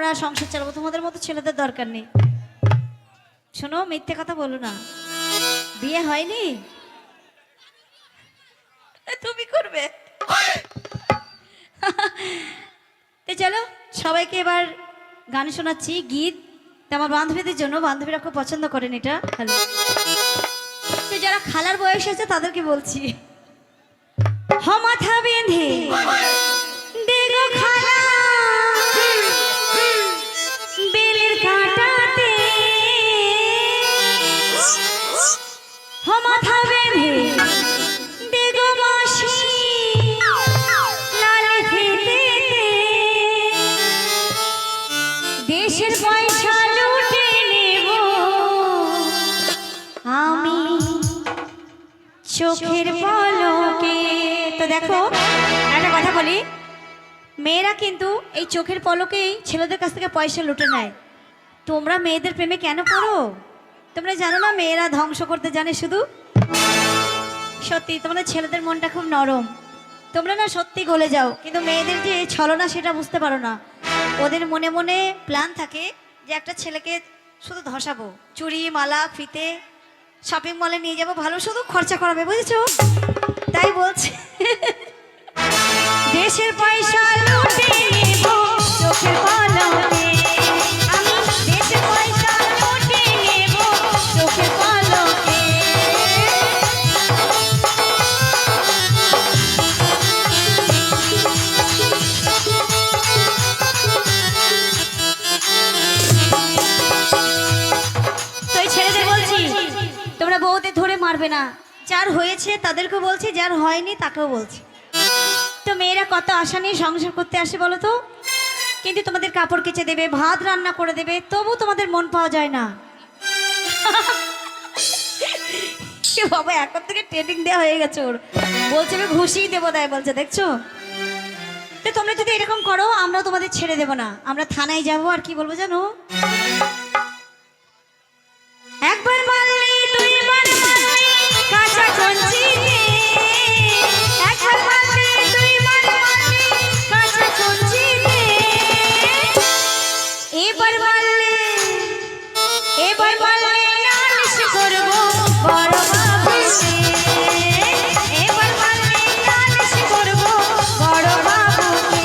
আমরা সংসার চালাবো, তোমাদের মতো ছেলেদের দরকার নেই। শোনো, মিথ্যে কথা বলো না। বিয়ে হয়নি? তুমি করবে? তো চলো সবাইকে এবার গান শোনাচ্ছি, গীত। তো আমার বান্ধবীদের জন্য, বান্ধবীরা খুব পছন্দ করেন এটা। হ্যালো, তো যারা খালার বয়স আছে তাদেরকে বলছি, হ মাথা বেঁধে দেগো খালা বেলের কাঁটাতে, হ মাথা বেঁধে দেগো মাসি লাল ফেতে, দেশের পয়সা লুটে নেব আমি চোখের পলকে। তো দেখো একটা কথা বলি, মেয়েরা কিন্তু এই চোখের পলকেই ছেলেদের কাছ থেকে পয়সা লুটে নেয়। তোমরা মেয়েদের প্রেমে কেন পড়ো? তোমরা জানো না মেয়েরা ধ্বংস করতে জানে শুধু? সত্যি তোমাদের ছেলেদের মনটা খুব নরম, তোমরা না সত্যি গলে যাও, কিন্তু মেয়েদের যে ছলনা সেটা বুঝতে পারো না। ওদের মনে মনে প্ল্যান থাকে যে একটা ছেলেকে শুধু ধসাবো, চুড়ি মালা ফিতে শপিং মলে নিয়ে যাবো, ভালো শুধু খরচা করাবে, বুঝেছো? তাই বলছে দেশের পয়সা লুটে নেব চোখের পলকে, আমি দেশের পয়সা লুটে নেব চোখের পলকে। তো এই ছেলেদের বলছি, তোমরা বউদের ধরে মারবে না। যার হয়েছে তাদেরকেও বলছি, যার হয়নি তাকেও বলছি। তো মেয়েরা কত আশা নিয়ে সংসার করতে আসে বলো তো, কিন্তু তোমাদের কাপড় কেচে দেবে, ভাত রান্না করে দেবে, তবু তোমাদের মন পাওয়া যায় না। বাবা এখন থেকে ট্রেনিং দেওয়া হয়ে গেছে ওর, বলছে আমি ঘুষি দেবো, তাই বলছে, দেখছো? তো তোমরা যদি এরকম করো আমরা তোমাদের ছেড়ে দেবো না, আমরা থানায় যাবো। আর কি বলবো জানো, একবার মারলে দুইবার মারলে কাঁচা কঞ্চিতে, একবার মারলে দুইবার মারলে কাঁচা কঞ্চিতে, এবার মারলে নালিশ করব বড় বাবুকে, এবার মারলে নালিশ করব বড় বাবুকে।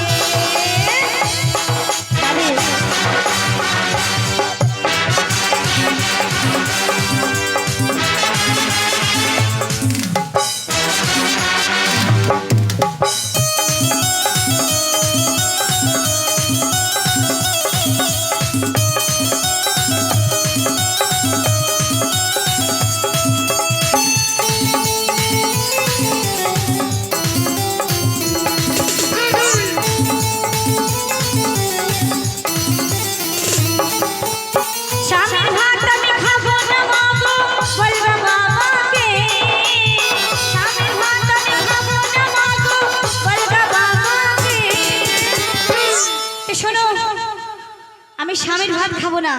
আমি স্বামীর ভাত খাবো না।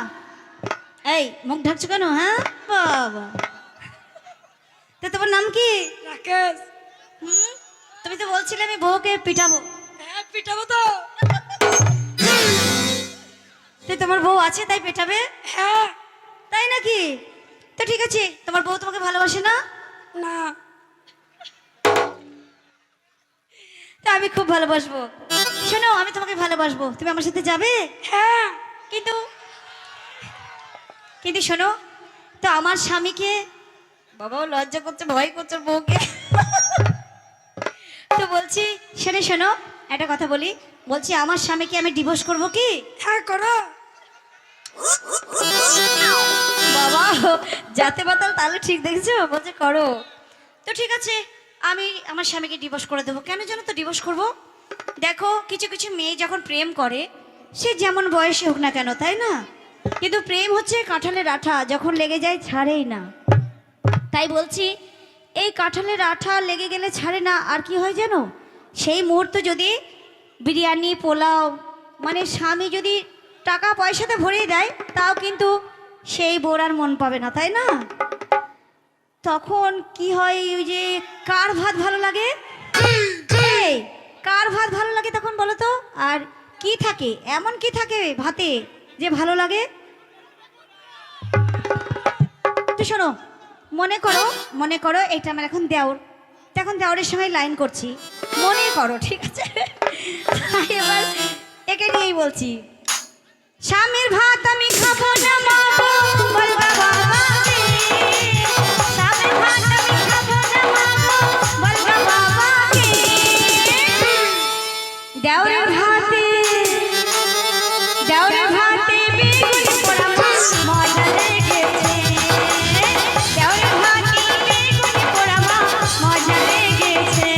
এই মুখ ঢাকছো কেন? হ্যাঁ বাবা, তো তোমার নাম কি? রাকেশ। তুমি তো বলছিলে আমি বউকে পিটাবো। হ্যাঁ পিটাবো তো। তোমার বউ আছে তাই পেটাবে? হ্যাঁ। তাই নাকি? তো ঠিক আছে, তোমার বউ তোমাকে ভালোবাসে না? না। তা আমি খুব ভালোবাসবো। শোনো, আমি তোমাকে ভালোবাসবো, তুমি আমার সাথে যাবে? হ্যাঁ। কিন্তু কিন্তু শোনো, তো আমার স্বামীকে, বাবাও লজ্জা করছে, ভয় করছে বউকে। তো বলছি শোনো শোনো একটা কথা বলি, বলছি আমার স্বামীকে আমি ডিভোর্স করবো কি? হ্যাঁ করো। বাবা যাতে পাতাল তাহলে ঠিক দেখেছো, বলছে করো। তো ঠিক আছে, আমি আমার স্বামীকে ডিভোর্স করে দেবো। কেন জানো তো ডিভোর্স করব? দেখো কিছু কিছু মেয়ে যখন প্রেম করে, সে যেমন বয়সে হোক না কেন, তাই না? কিন্তু প্রেম হচ্ছে কাঁঠালের আঠা, যখন লেগে যায় ছাড়েই না। তাই বলছি এই কাঁঠালের আঠা লেগে গেলে ছাড়ে না। আর কি হয় জানো, সেই মুহূর্তে যদি বিরিয়ানি পোলাও মানে স্বামী যদি টাকা পয়সাতে ভরিয়ে দেয়, তাও কিন্তু সেই বোরার মন পাবে না, তাই না? তখন কি হয়, ওই যে কার ভাত ভালো লাগে, এই কার ভাত ভালো লাগে তখন বলো তো? আর কি থাকে, এমন কি থাকে ভাতে যে ভালো লাগে? তো শোনো, মনে করো এটা আমার এখন দেওর, তো এখন দেওরের সঙ্গে লাইন করছি, মনে করো, ঠিক আছে? এবার একে নিয়েই বলছি, স্বামীর ভাত আমি খাবো না মাগো, বলবা বাবাকে। স্বামীর ভাত আমি খাবো না মাগো, বলবা বাবাকে। দেওরের ভাতে বেগুন পোড়া মাছ মজা লেগেছে। দেওরের ভাতে বেগুন পোড়া মাছ মজা লেগেছে।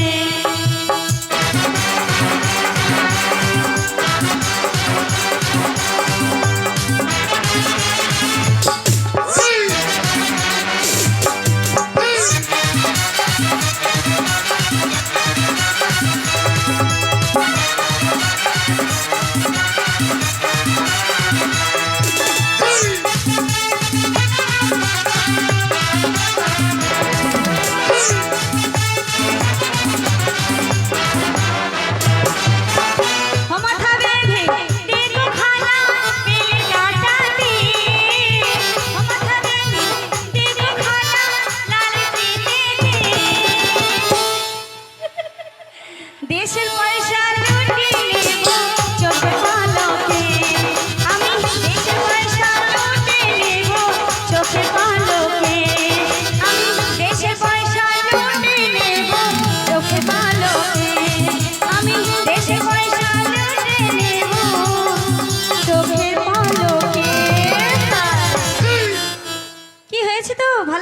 ও মাথা বেঁধে দেখো খানা পেলে কাটাতে। ও মাথা বেঁধে দেখো খানা লাল পেলেতে। দেশের পয়সা